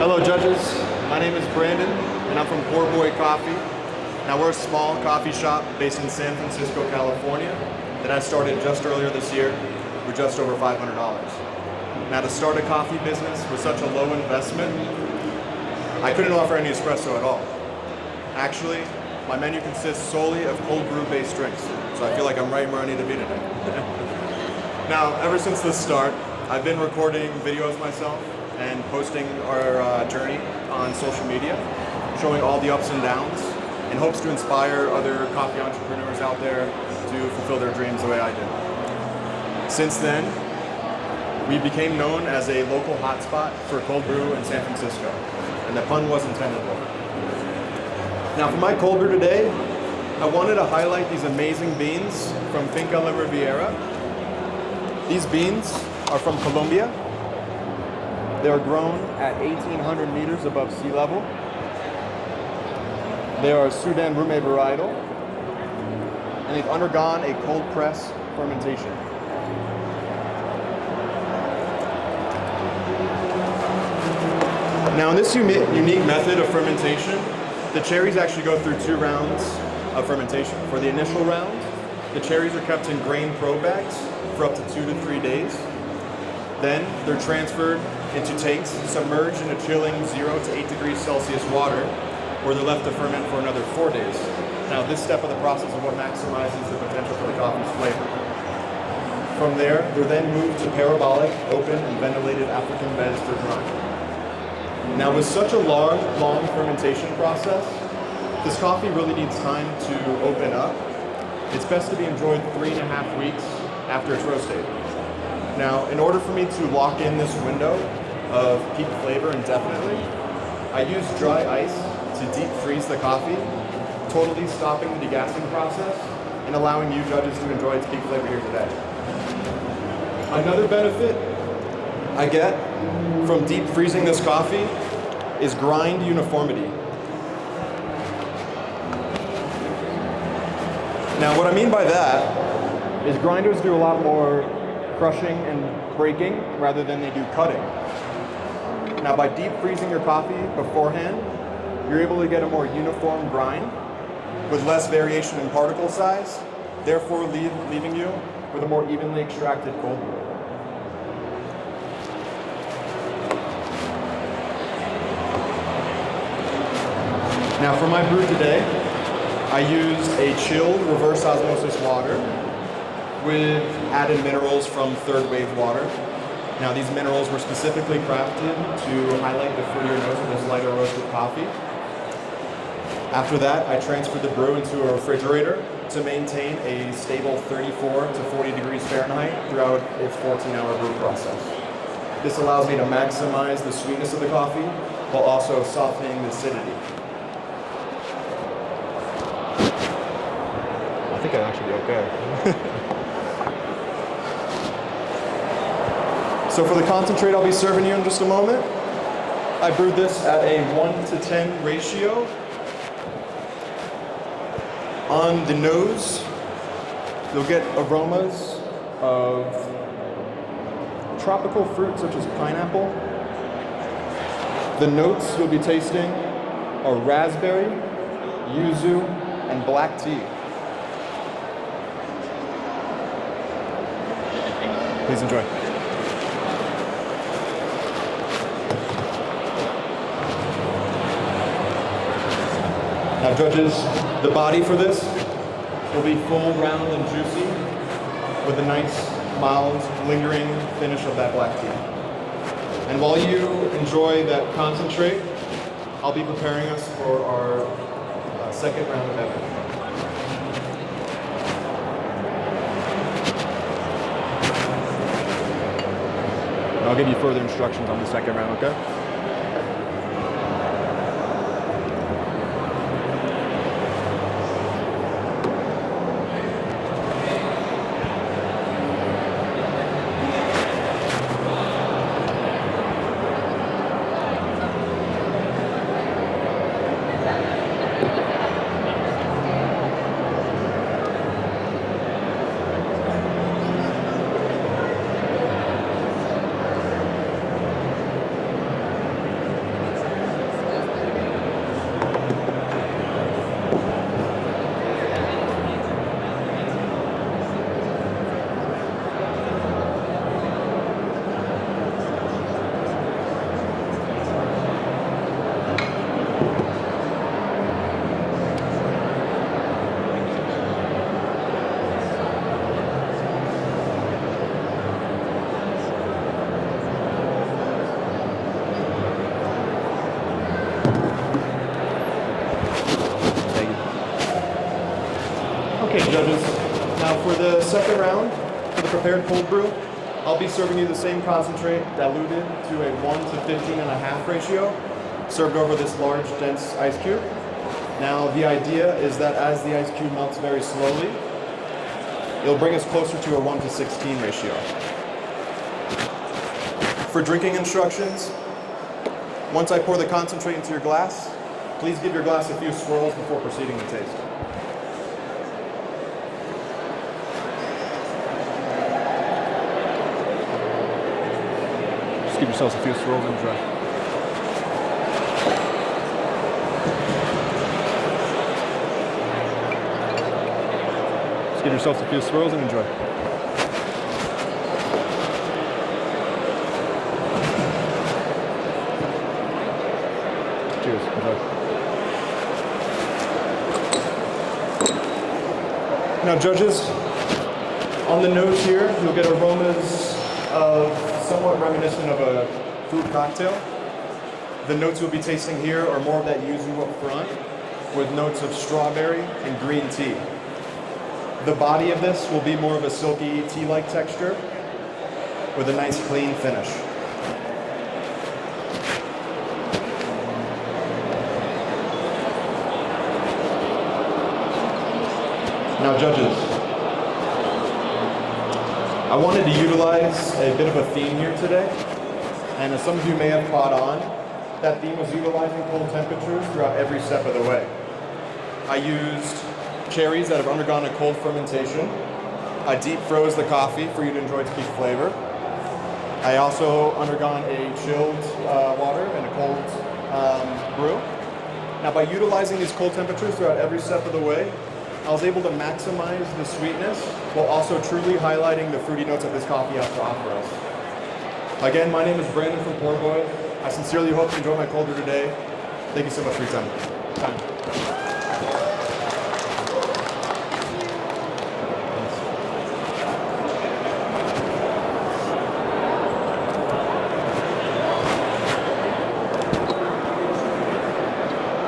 Hello judges, my name is Brandon and I'm from Poorboy Coffee. Now we're a small coffee shop based in San Francisco, California that I started just earlier this year with just over $500. Now to start a coffee business with such a low investment, I couldn't offer any espresso at all. Actually, my menu consists solely of cold brew based drinks, so I feel like I'm right where I need to be today. Now, ever since the start, I've been recording videos myself and posting our journey on social media, showing all the ups and downs, in hopes to inspire other coffee entrepreneurs out there to fulfill their dreams the way I did. Since then, we became known as a local hotspot for cold brew in San Francisco, and the pun was intended. Now for my cold brew today, I wanted to highlight these amazing beans from Finca La Riviera. These beans are from Colombia. They are grown at 1,800 meters above sea level. They are Sudan Rume varietal, and they've undergone a cold press fermentation. Now in this unique method of fermentation, the cherries actually go through 2 rounds of fermentation. For the initial round, the cherries are kept in grain pro bags for up to 2 to 3 days. Then they're transferred into tanks submerged in a chilling 0 to 8 degrees Celsius water, where they're left to ferment for another 4 days. Now this step of the process is what maximizes the potential for the coffee's flavor. From there, they're then moved to parabolic, open, and ventilated African beds for drying. Now with such a long fermentation process, this coffee really needs time to open up. It's best to be enjoyed 3.5 weeks after it's roasted. Now, in order for me to lock in this window of peak flavor indefinitely, I use dry ice to deep freeze the coffee, totally stopping the degassing process and allowing you judges to enjoy its peak flavor here today. Another benefit I get from deep freezing this coffee is grind uniformity. Now what I mean by that is grinders do a lot more crushing and breaking rather than they do cutting. Now by deep freezing your coffee beforehand, you're able to get a more uniform grind with less variation in particle size, therefore leaving you with a more evenly extracted cold brew. Now for my brew today, I used a chilled reverse osmosis water with added minerals from third wave water. Now these minerals were specifically crafted to highlight the fruitier notes of this lighter roasted coffee. After that, I transferred the brew into a refrigerator to maintain a stable 34 to 40 degrees Fahrenheit throughout its 14-hour brew process. This allows me to maximize the sweetness of the coffee while also softening the acidity. I think I'll actually be okay. So for the concentrate I'll be serving you in just a moment, I brewed this at a 1 to 10 ratio. On the nose, you'll get aromas of tropical fruit such as pineapple. The notes you'll be tasting are raspberry, yuzu, and black tea. Please enjoy. Now judges, the body for this will be full, round, and juicy with a nice, mild, lingering finish of that black tea. And while you enjoy that concentrate, I'll be preparing us for our second round of editing. I'll give you further instructions on the second round, okay? Okay, judges. Now for the second round, for the prepared cold brew, I'll be serving you the same concentrate diluted to a 1 to 15.5 ratio, served over this large, dense ice cube. Now the idea is that as the ice cube melts very slowly, it'll bring us closer to a 1 to 16 ratio. For drinking instructions, once I pour the concentrate into your glass, please give your glass a few swirls before proceeding to taste. Just give yourselves a few swirls and enjoy. Just give yourselves a few swirls and enjoy. Cheers. Enjoy. Now judges, on the nose here, you'll get aromas of somewhat reminiscent of a fruit cocktail. The notes you'll be tasting here are more of that yuzu up front, with notes of strawberry and green tea. The body of this will be more of a silky tea-like texture, with a nice clean finish. Now judges, I wanted to utilize a bit of a theme here today, and as some of you may have caught on, that theme was utilizing cold temperatures throughout every step of the way. I used cherries that have undergone a cold fermentation. I deep froze the coffee for you to enjoy to keep flavor. I also undergone a chilled water and a cold brew. Now by utilizing these cold temperatures throughout every step of the way, I was able to maximize the sweetness while also truly highlighting the fruity notes that this coffee has to offer us. Again, my name is Brandon from Poorboy. I sincerely hope you enjoyed my cold brew today. Thank you so much for your time.